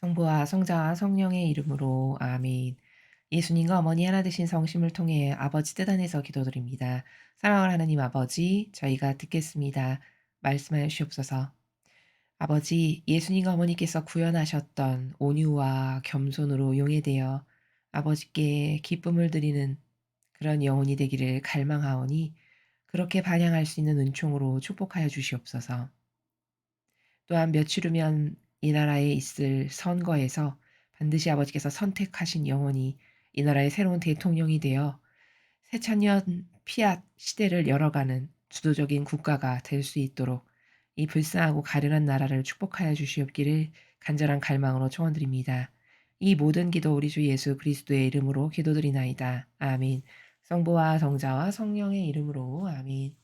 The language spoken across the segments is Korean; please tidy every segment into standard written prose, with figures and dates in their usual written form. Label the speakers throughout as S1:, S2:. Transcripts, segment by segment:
S1: 성부와 성자와 성령의 이름으로 아멘. 예수님과 어머니 하나 되신 성심을 통해 아버지 뜻 안에서 기도드립니다. 사랑하는 하나님 아버지, 저희가 듣겠습니다. 말씀하여 주시옵소서. 아버지, 예수님과 어머니께서 구현하셨던 온유와 겸손으로 용해되어 아버지께 기쁨을 드리는 그런 영혼이 되기를 갈망하오니 그렇게 반향할 수 있는 은총으로 축복하여 주시옵소서. 또한 며칠 후면 이 나라에 있을 선거에서 반드시 아버지께서 선택하신 영혼이 이 나라의 새로운 대통령이 되어 새천년 피앗 시대를 열어가는 주도적인 국가가 될 수 있도록 이 불쌍하고 가련한 나라를 축복하여 주시옵기를 간절한 갈망으로 청원드립니다. 이 모든 기도 우리 주 예수 그리스도의 이름으로 기도드리나이다. 아멘. 성부와 성자와 성령의 이름으로 아멘.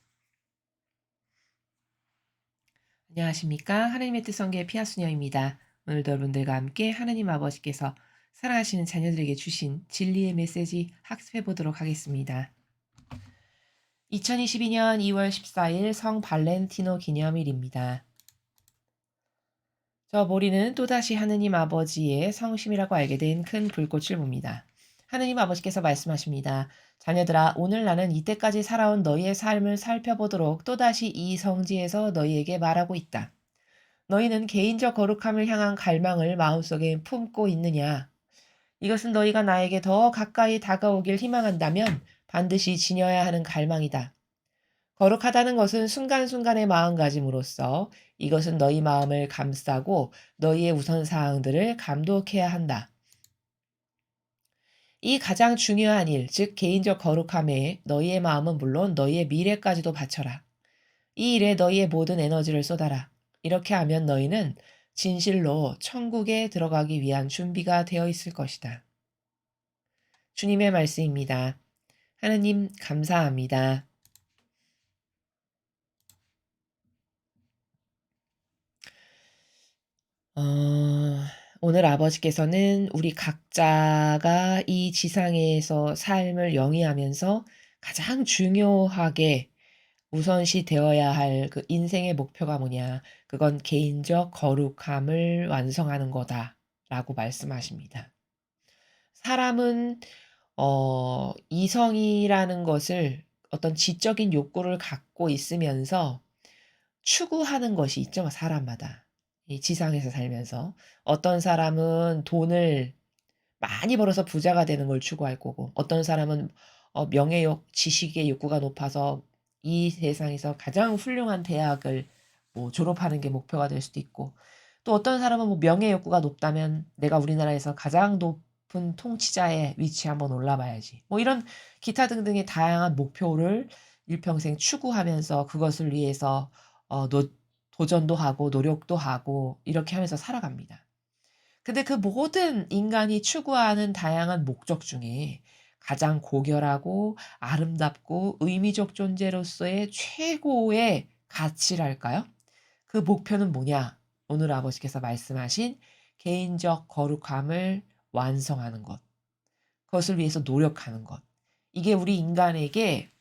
S1: 안녕하십니까. 하나님의 뜻 성계의 피아수녀입니다. 오늘도 여러분들과 함께 하나님 아버지께서 사랑하시는 자녀들에게 주신 진리의 메시지 학습해 보도록 하겠습니다. 2022년 2월 14일 성 발렌티노 기념일입니다. 저 모리는 또다시 하느님 아버지의 성심이라고 알게 된 큰 불꽃을 봅니다. 하느님 아버지께서 말씀하십니다. 자녀들아, 오늘 나는 이때까지 살아온 너희의 삶을 살펴보도록 또다시 이 성지에서 너희에게 말하고 있다. 너희는 개인적 거룩함을 향한 갈망을 마음속에 품고 있느냐? 이것은 너희가 나에게 더 가까이 다가오길 희망한다면 반드시 지녀야 하는 갈망이다. 거룩하다는 것은 순간순간의 마음가짐으로써 이것은 너희 마음을 감싸고 너희의 우선사항들을 감독해야 한다. 이 가장 중요한 일, 즉 개인적 거룩함에 너희의 마음은 물론 너희의 미래까지도 바쳐라. 이 일에 너희의 모든 에너지를 쏟아라. 이렇게 하면 너희는 진실로 천국에 들어가기 위한 준비가 되어 있을 것이다. 주님의 말씀입니다. 하나님 감사합니다. 오늘 아버지께서는 우리 각자가 이 지상에서 삶을 영위하면서 가장 중요하게 우선시 되어야 할 그 인생의 목표가 뭐냐? 그건 개인적 거룩함을 완성하는 거다라고 말씀하십니다. 사람은 이성이라는 것을 어떤 지적인 욕구를 갖고 있으면서 추구하는 것이 있죠, 사람마다. 이 지상에서 살면서. 어떤 사람은 돈을 많이 벌어서 부자가 되는 걸 추구할 거고 어떤 사람은 명예욕, 지식의 욕구가 높아서 이 세상에서 가장 훌륭한 대학을 뭐 졸업하는 게 목표가 될 수도 있고 또 어떤 사람은 뭐 명예 욕구가 높다면 내가 우리나라에서 가장 높은 통치자의 위치에 한번 올라봐야지. 뭐 이런 기타 등등의 다양한 목표를 일평생 추구하면서 그것을 위해서 어 노 도전도 하고 노력도 하고 이렇게 하면서 살아갑니다. 근데 그 모든 인간이 추구하는 다양한 목적 중에 가장 고결하고 아름답고 의미적 존재로서의 최고의 가치랄까요? 그 목표는 뭐냐? 오늘 아버지께서 말씀하신 개인적 거룩함을 완성하는 것. 그것을 위해서 노력하는 것. 이게 우리 인간에게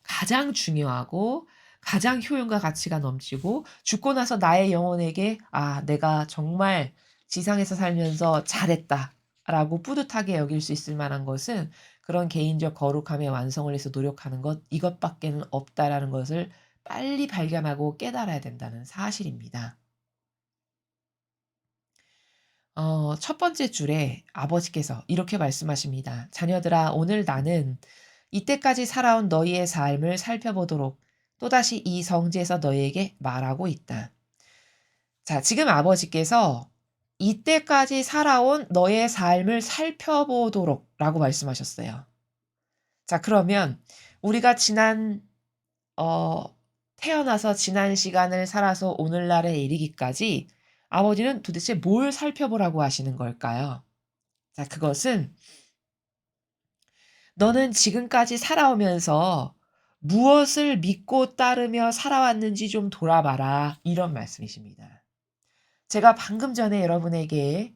S1: 가장 중요하고 가장 효용과 가치가 넘치고 죽고 나서 나의 영혼에게 '아 내가 정말 지상에서 살면서 잘했다.'라고 뿌듯하게 여길 수 있을 만한 것은 그런 개인적 거룩함의 완성을 위해서 노력하는 것 이것밖에는 없다라는 것을 빨리 발견하고 깨달아야 된다는 사실입니다. 첫 번째 줄에 아버지께서 이렇게 말씀하십니다. "자녀들아 오늘 나는 이때까지 살아온 너희의 삶을 살펴보도록 또다시 이 성지에서 너희에게 말하고 있다." 자, 지금 아버지께서 "이때까지 살아온 너의 삶을 살펴보도록" 라고 말씀하셨어요. 자, 그러면 우리가 어 태어나서 지난 시간을 살아서 오늘날에 이르기까지 아버지는 도대체 뭘 살펴보라고 하시는 걸까요? 자, 그것은 "너는 지금까지 살아오면서 무엇을 믿고 따르며 살아왔는지 좀 돌아봐라." 이런 말씀이십니다. 제가 방금 전에 여러분에게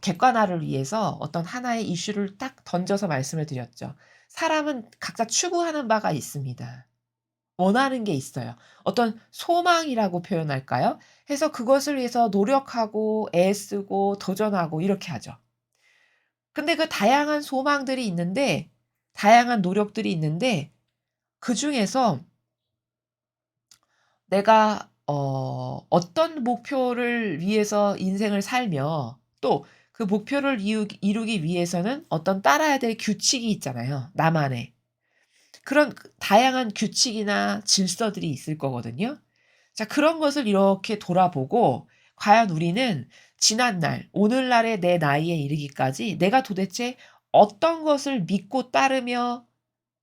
S1: 객관화를 위해서 어떤 하나의 이슈를 딱 던져서 말씀을 드렸죠. 사람은 각자 추구하는 바가 있습니다. 원하는 게 있어요. 어떤 소망이라고 표현할까요? 해서 그것을 위해서 노력하고 애쓰고 도전하고 이렇게 하죠. 근데 그 다양한 소망들이 있는데 다양한 노력들이 있는데 그중에서 내가 어떤 목표를 위해서 인생을 살며 또 그 목표를 이루기 위해서는 어떤 따라야 될 규칙이 있잖아요, 나만의. 그런 다양한 규칙이나 질서들이 있을 거거든요. 자, 그런 것을 이렇게 돌아보고 과연 우리는 지난날, 오늘날의 내 나이에 이르기까지 내가 도대체 어떤 것을 믿고 따르며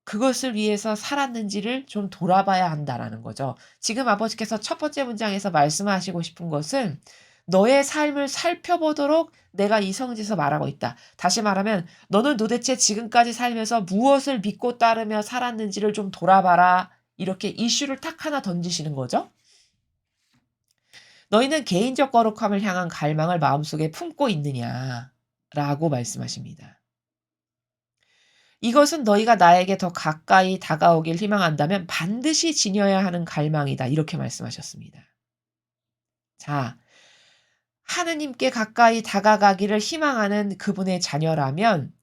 S1: 그것을 위해서 살았는지를 좀 돌아봐야 한다라는 거죠. 지금 아버지께서 첫 번째 문장에서 말씀하시고 싶은 것은 너의 삶을 살펴보도록 내가 이 성지에서 말하고 있다. 다시 말하면 너는 도대체 지금까지 살면서 무엇을 믿고 따르며 살았는지를 좀 돌아봐라. 이렇게 이슈를 탁 하나 던지시는 거죠. 너희는 개인적 거룩함을 향한 갈망을 마음속에 품고 있느냐라고 말씀하십니다. 이것은 너희가 나에게 더 가까이 다가오길 희망한다면 반드시 지녀야 하는 갈망이다. 이렇게 말씀하셨습니다. 자, 하느님께 가까이 다가가기를 희망하는 그분의 자녀라면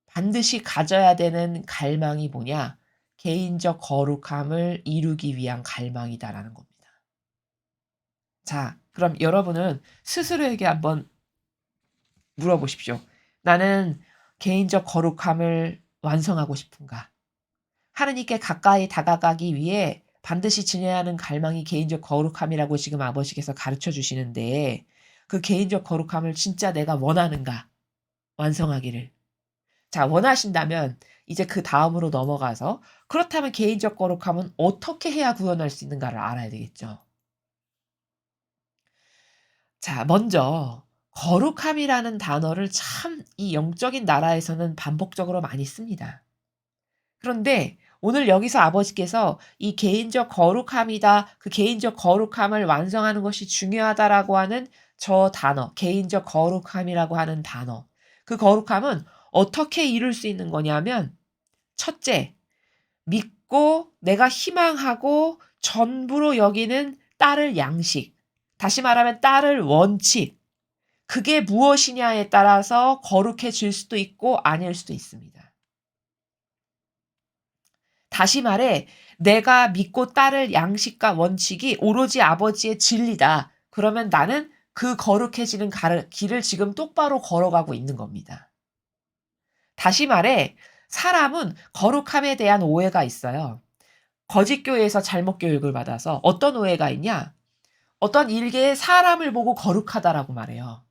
S1: 반드시 가져야 되는 갈망이 뭐냐? 개인적 거룩함을 이루기 위한 갈망이다라는 겁니다. 자, 그럼 여러분은 스스로에게 한번 물어보십시오. 나는 개인적 거룩함을 완성하고 싶은가? 하느님께 가까이 다가가기 위해 반드시 지녀야 하는 갈망이 개인적 거룩함이라고 지금 아버지께서 가르쳐 주시는데 그 개인적 거룩함을 진짜 내가 원하는가? 완성하기를. 자, 원하신다면 이제 그 다음으로 넘어가서 그렇다면 개인적 거룩함은 어떻게 해야 구현할 수 있는가를 알아야 되겠죠. 자, 먼저 거룩함이라는 단어를 참 이 영적인 나라에서는 반복적으로 많이 씁니다. 그런데 오늘 여기서 아버지께서 이 개인적 거룩함이다. 그 개인적 거룩함을 완성하는 것이 중요하다라고 하는 저 단어, 개인적 거룩함이라고 하는 단어. 그 거룩함은 어떻게 이룰 수 있는 거냐면 첫째, 믿고 내가 희망하고 전부로 여기는 따를 양식. 다시 말하면 따를 원칙. 그게 무엇이냐에 따라서 거룩해질 수도 있고 아닐 수도 있습니다. 다시 말해 내가 믿고 따를 양식과 원칙이 오로지 아버지의 진리다. 그러면 나는 그 거룩해지는 길을 지금 똑바로 걸어가고 있는 겁니다. 다시 말해 사람은 거룩함에 대한 오해가 있어요. 거짓 교회에서 잘못 교육을 받아서 어떤 오해가 있냐? 어떤 일개의 사람을 보고 거룩하다라고 말해요.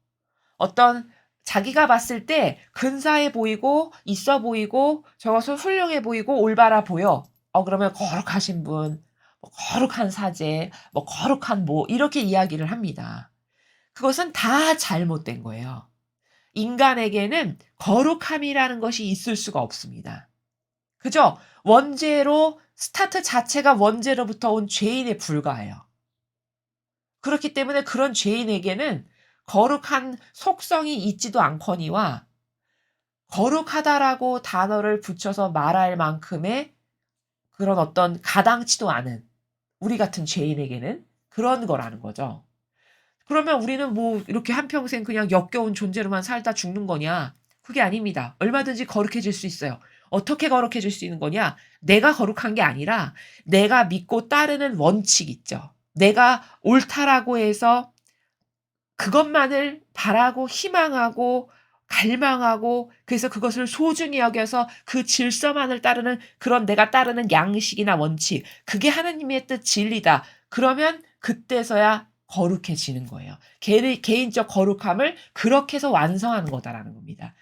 S1: 어떤 자기가 봤을 때 근사해 보이고 있어 보이고 저것은 훌륭해 보이고 올바라 보여. 그러면 거룩하신 분, 뭐 거룩한 사제, 뭐 거룩한 뭐 이렇게 이야기를 합니다. 그것은 다 잘못된 거예요. 인간에게는 거룩함이라는 것이 있을 수가 없습니다. 그죠? 원죄로 스타트 자체가 원죄로부터 온 죄인에 불과해요. 그렇기 때문에 그런 죄인에게는 거룩한 속성이 있지도 않거니와 거룩하다라고 단어를 붙여서 말할 만큼의 그런 어떤 가당치도 않은 우리 같은 죄인에게는 그런 거라는 거죠. 그러면 우리는 뭐 이렇게 한평생 그냥 역겨운 존재로만 살다 죽는 거냐? 그게 아닙니다. 얼마든지 거룩해질 수 있어요. 어떻게 거룩해질 수 있는 거냐? 내가 거룩한 게 아니라 내가 믿고 따르는 원칙 있죠. 내가 옳다라고 해서 그것만을 바라고 희망하고 갈망하고 그래서 그것을 소중히 여겨서 그 질서만을 따르는 그런 내가 따르는 양식이나 원칙 그게 하나님의 뜻 진리다. 그러면 그때서야 거룩해지는 거예요. 개인적 거룩함을 그렇게 해서 완성하는 거다라는 겁니다.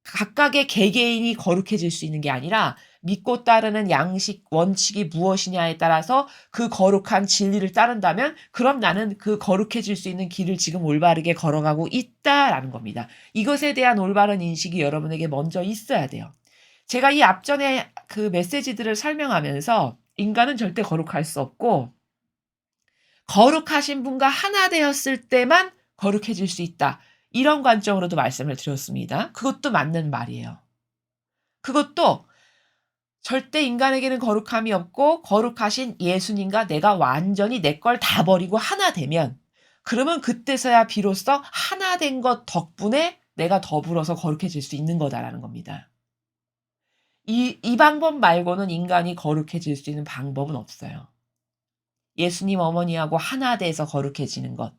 S1: 각각의 개개인이 거룩해질 수 있는 게 아니라 믿고 따르는 양식, 원칙이 무엇이냐에 따라서 그 거룩한 진리를 따른다면 그럼 나는 그 거룩해질 수 있는 길을 지금 올바르게 걸어가고 있다라는 겁니다. 이것에 대한 올바른 인식이 여러분에게 먼저 있어야 돼요. 제가 이 앞전에 그 메시지들을 설명하면서 인간은 절대 거룩할 수 없고 거룩하신 분과 하나 되었을 때만 거룩해질 수 있다. 이런 관점으로도 말씀을 드렸습니다. 그것도 맞는 말이에요. 그것도 절대 인간에게는 거룩함이 없고 거룩하신 예수님과 내가 완전히 내 걸 다 버리고 하나 되면 그러면 그때서야 비로소 하나 된 것 덕분에 내가 더불어서 거룩해질 수 있는 거다라는 겁니다. 이 방법 말고는 인간이 거룩해질 수 있는 방법은 없어요. 예수님 어머니하고 하나 돼서 거룩해지는 것.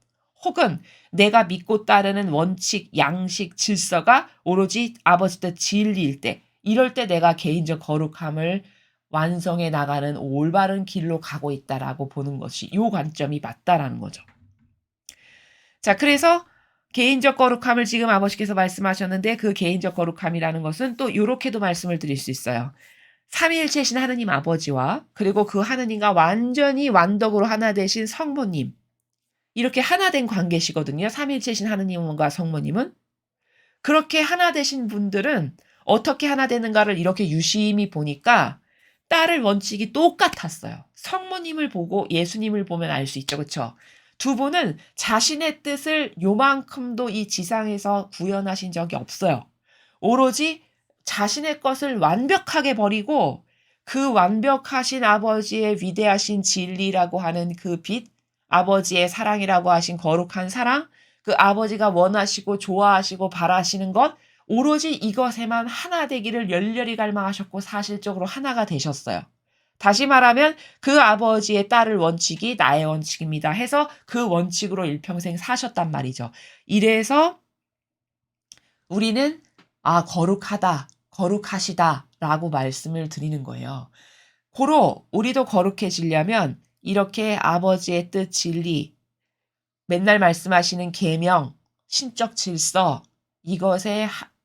S1: 혹은 내가 믿고 따르는 원칙, 양식, 질서가 오로지 아버지 뜻 진리일 때, 이럴 때 내가 개인적 거룩함을 완성해 나가는 올바른 길로 가고 있다라고 보는 것이 요 관점이 맞다라는 거죠. 자, 그래서 개인적 거룩함을 지금 아버지께서 말씀하셨는데 그 개인적 거룩함이라는 것은 또 요렇게도 말씀을 드릴 수 있어요. 삼위일체신 하느님 아버지와 그리고 그 하느님과 완전히 완덕으로 하나 되신 성모님. 이렇게 하나 된 관계시거든요. 삼위일체신 하느님과 성모님은. 그렇게 하나 되신 분들은 어떻게 하나 되는가를 이렇게 유심히 보니까 따를 원칙이 똑같았어요. 성모님을 보고 예수님을 보면 알 수 있죠. 그렇죠? 두 분은 자신의 뜻을 요만큼도 이 지상에서 구현하신 적이 없어요. 오로지 자신의 것을 완벽하게 버리고 그 완벽하신 아버지의 위대하신 진리라고 하는 그 빛, 아버지의 사랑이라고 하신 거룩한 사랑, 그 아버지가 원하시고 좋아하시고 바라시는 것, 오로지 이것에만 하나 되기를 열렬히 갈망하셨고 사실적으로 하나가 되셨어요. 다시 말하면 그 아버지의 따를 원칙이 나의 원칙입니다 해서 그 원칙으로 일평생 사셨단 말이죠. 이래서 우리는 거룩하다, 거룩하시다 라고 말씀을 드리는 거예요. 고로 우리도 거룩해지려면 이렇게 아버지의 뜻 진리, 맨날 말씀하시는 계명, 신적 질서,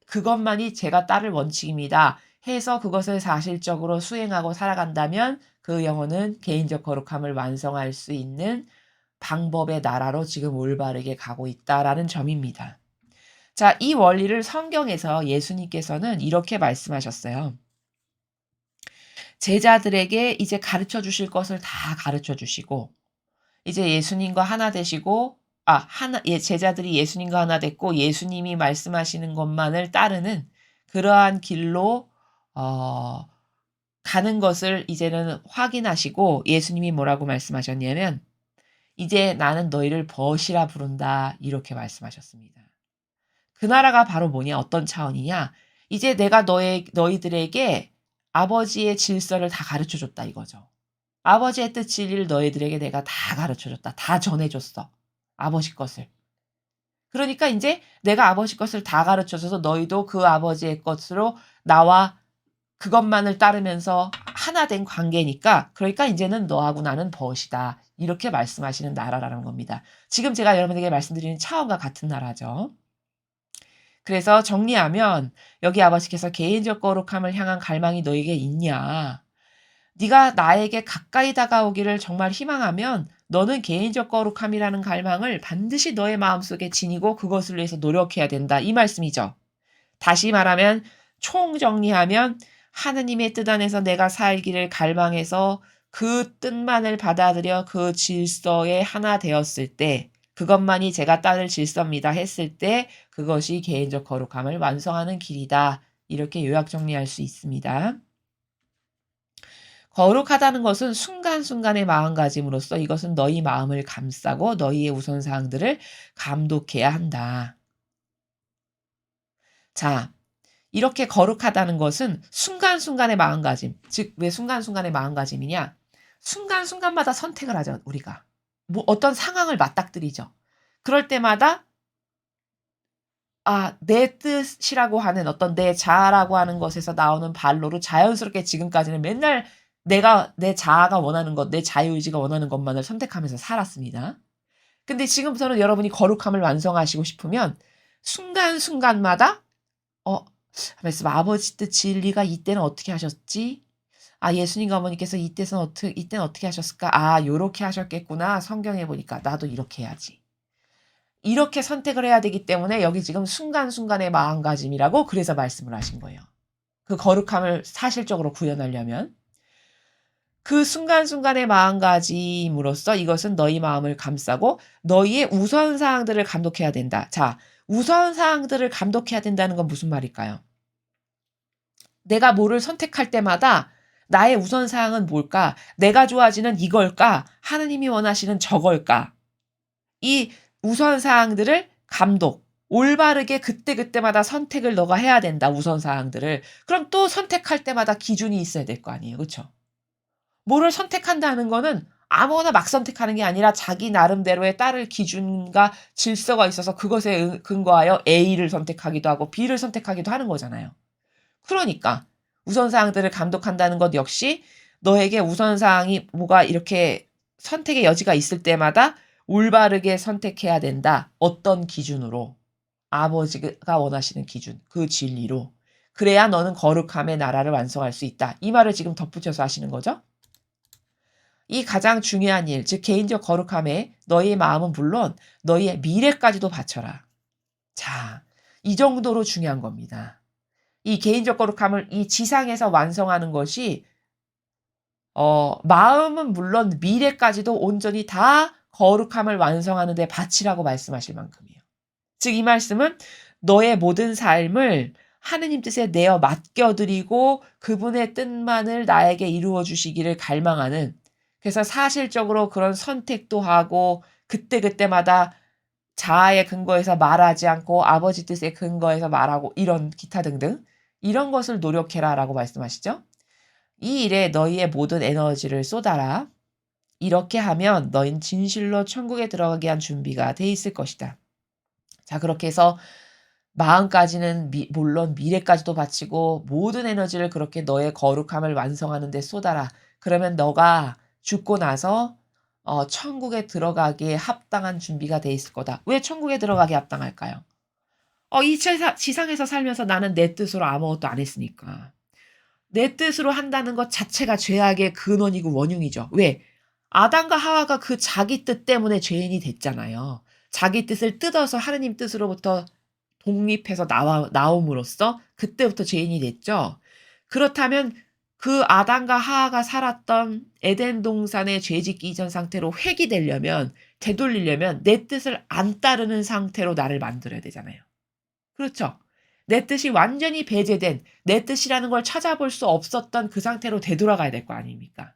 S1: 그것만이 제가 따를 원칙입니다 해서 그것을 사실적으로 수행하고 살아간다면 그 영혼은 개인적 거룩함을 완성할 수 있는 방법의 나라로 지금 올바르게 가고 있다라는 점입니다. 자, 이 원리를 성경에서 예수님께서는 이렇게 말씀하셨어요. 제자들에게 이제 가르쳐 주실 것을 다 가르쳐 주시고 이제 예수님과 하나 되시고 제자들이 예수님과 하나 됐고 예수님이 말씀하시는 것만을 따르는 그러한 길로 가는 것을 이제는 확인하시고 예수님이 뭐라고 말씀하셨냐면 이제 나는 너희를 벗이라 부른다 이렇게 말씀하셨습니다. 그 나라가 바로 뭐냐 어떤 차원이냐 이제 내가 너희들에게 아버지의 질서를 다 가르쳐줬다 이거죠. 아버지의 뜻 진리를 너희들에게 내가 다 가르쳐줬다. 다 전해줬어. 아버지 것을. 그러니까 이제 내가 아버지 것을 다 가르쳐줘서 너희도 그 아버지의 것으로 나와 그것만을 따르면서 하나 된 관계니까 그러니까 이제는 너하고 나는 벗이다. 이렇게 말씀하시는 나라라는 겁니다. 지금 제가 여러분에게 말씀드리는 차원과 같은 나라죠. 그래서 정리하면 여기 아버지께서 개인적 거룩함을 향한 갈망이 너에게 있냐. 네가 나에게 가까이 다가오기를 정말 희망하면 너는 개인적 거룩함이라는 갈망을 반드시 너의 마음속에 지니고 그것을 위해서 노력해야 된다. 이 말씀이죠. 다시 말하면 총정리하면 하느님의 뜻 안에서 내가 살기를 갈망해서 그 뜻만을 받아들여 그 질서에 하나 되었을 때 그것만이 제가 따를 질서입니다 했을 때 그것이 개인적 거룩함을 완성하는 길이다. 이렇게 요약 정리할 수 있습니다. 거룩하다는 것은 순간순간의 마음가짐으로써 이것은 너희 마음을 감싸고 너희의 우선사항들을 감독해야 한다. 자, 이렇게 거룩하다는 것은 순간순간의 마음가짐. 즉, 왜 순간순간의 마음가짐이냐? 순간순간마다 선택을 하죠, 우리가. 어떤 상황을 맞닥뜨리죠. 그럴 때마다 내 뜻이라고 하는 어떤 내 자아라고 하는 것에서 나오는 반로로 자연스럽게 지금까지는 맨날 내 자아가 원하는 것, 내 자유의지가 원하는 것만을 선택하면서 살았습니다. 근데 지금부터는 여러분이 거룩함을 완성하시고 싶으면 순간순간마다 말씀 아버지 뜻 진리가 이때는 어떻게 하셨지? 예수님과 어머니께서 이때는 어떻게 하셨을까? 요렇게 하셨겠구나. 성경에 보니까 나도 이렇게 해야지. 이렇게 선택을 해야 되기 때문에 여기 지금 순간순간의 마음가짐이라고 그래서 말씀을 하신 거예요. 그 거룩함을 사실적으로 구현하려면 그 순간순간의 마음가짐으로써 이것은 너희 마음을 감싸고 너희의 우선사항들을 감독해야 된다. 자, 우선사항들을 감독해야 된다는 건 무슨 말일까요? 내가 뭐를 선택할 때마다 나의 우선사항은 뭘까? 내가 좋아지는 이걸까? 하느님이 원하시는 저걸까? 이 우선사항들을 올바르게 그때그때마다 선택을 너가 해야 된다, 우선사항들을. 그럼 또 선택할 때마다 기준이 있어야 될 거 아니에요. 그쵸? 뭐를 선택한다는 거는 아무거나 막 선택하는 게 아니라 자기 나름대로의 따를 기준과 질서가 있어서 그것에 근거하여 A를 선택하기도 하고 B를 선택하기도 하는 거잖아요. 그러니까 우선사항들을 감독한다는 것 역시 너에게 우선사항이 뭐가 이렇게 선택의 여지가 있을 때마다 올바르게 선택해야 된다. 어떤 기준으로? 아버지가 원하시는 기준, 그 진리로. 그래야 너는 거룩함의 나라를 완성할 수 있다. 이 말을 지금 덧붙여서 하시는 거죠? 이 가장 중요한 일, 즉 개인적 거룩함에 너희의 마음은 물론 너희의 미래까지도 바쳐라. 자, 이 정도로 중요한 겁니다. 이 개인적 거룩함을 이 지상에서 완성하는 것이 마음은 물론 미래까지도 온전히 다 거룩함을 완성하는 데 바치라고 말씀하실 만큼이에요. 즉 이 말씀은 너의 모든 삶을 하느님 뜻에 내어 맡겨드리고 그분의 뜻만을 나에게 이루어 주시기를 갈망하는, 그래서 사실적으로 그런 선택도 하고 그때그때마다 자아의 근거에서 말하지 않고 아버지 뜻의 근거에서 말하고 이런 기타 등등 이런 것을 노력해라라고 말씀하시죠. 이 일에 너희의 모든 에너지를 쏟아라. 이렇게 하면 너희는 진실로 천국에 들어가게 한 준비가 돼 있을 것이다. 자, 그렇게 해서 마음까지는 물론 미래까지도 바치고 모든 에너지를 그렇게 너의 거룩함을 완성하는 데 쏟아라. 그러면 너가 죽고 나서 천국에 들어가기에 합당한 준비가 돼 있을 거다. 왜 천국에 들어가기 합당할까요? 이 지상에서 살면서 나는 내 뜻으로 아무것도 안 했으니까. 내 뜻으로 한다는 것 자체가 죄악의 근원이고 원흉이죠. 왜? 아담과 하와가 그 자기 뜻 때문에 죄인이 됐잖아요. 자기 뜻을 뜯어서 하느님 뜻으로부터 독립해서 나옴으로써 그때부터 죄인이 됐죠. 그렇다면 그 아담과 하와가 살았던 에덴 동산의 죄짓기 이전 상태로 회귀되려면, 되돌리려면 내 뜻을 안 따르는 상태로 나를 만들어야 되잖아요. 그렇죠. 내 뜻이 완전히 배제된, 내 뜻이라는 걸 찾아볼 수 없었던 그 상태로 되돌아가야 될 거 아닙니까?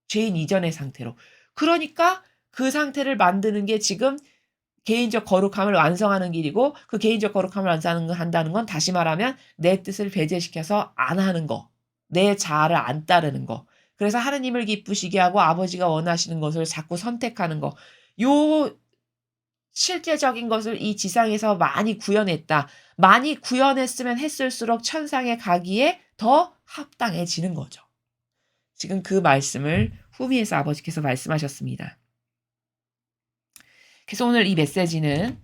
S1: 죄인 이전의 상태로. 그러니까 그 상태를 만드는 게 지금 개인적 거룩함을 완성하는 길이고, 그 개인적 거룩함을 완성한다는 건 다시 말하면 내 뜻을 배제시켜서 안 하는 거, 내 자아를 안 따르는 거, 그래서 하느님을 기쁘시게 하고 아버지가 원하시는 것을 자꾸 선택하는 거, 요 실제적인 것을 이 지상에서 많이 구현했다. 많이 구현했으면 했을수록 천상에 가기에 더 합당해지는 거죠. 지금 그 말씀을 후미에서 아버지께서 말씀하셨습니다. 그래서 오늘 이 메시지는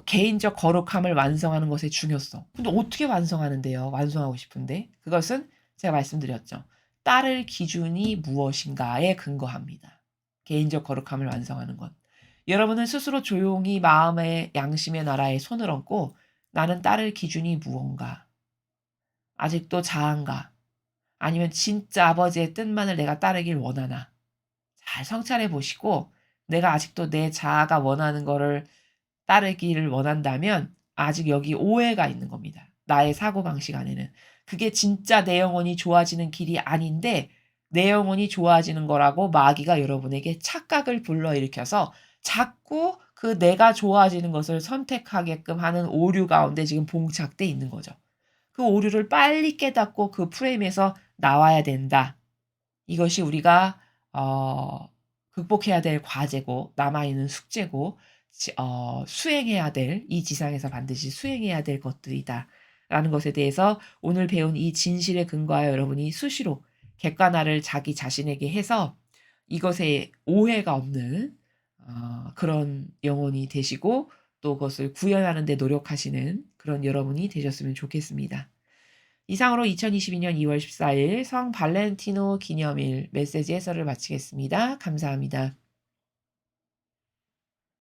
S1: 개인적 거룩함을 완성하는 것의 중요성. 근데 어떻게 완성하는데요? 완성하고 싶은데 그것은 제가 말씀드렸죠. 따를 기준이 무엇인가에 근거합니다. 개인적 거룩함을 완성하는 것. 여러분은 스스로 조용히 마음의 양심의 나라에 손을 얹고 나는 따를 기준이 무언가? 아직도 자아인가? 아니면 진짜 아버지의 뜻만을 내가 따르길 원하나? 잘 성찰해 보시고 내가 아직도 내 자아가 원하는 거를 따르기를 원한다면 아직 여기 오해가 있는 겁니다. 나의 사고방식 안에는. 그게 진짜 내 영혼이 좋아지는 길이 아닌데 내 영혼이 좋아지는 거라고 마귀가 여러분에게 착각을 불러일으켜서 자꾸 그 내가 좋아지는 것을 선택하게끔 하는 오류 가운데 지금 봉착돼 있는 거죠. 그 오류를 빨리 깨닫고 그 프레임에서 나와야 된다. 이것이 우리가 극복해야 될 과제고 남아있는 숙제고 수행해야 될, 이 지상에서 반드시 수행해야 될 것들이다 라는 것에 대해서 오늘 배운 이 진실에 근거하여 여러분이 수시로 객관화를 자기 자신에게 해서 이것에 오해가 없는 그런 영혼이 되시고 또 그것을 구현하는 데 노력하시는 그런 여러분이 되셨으면 좋겠습니다. 이상으로 2022년 2월 14일 성 발렌티노 기념일 메시지 해설을 마치겠습니다. 감사합니다.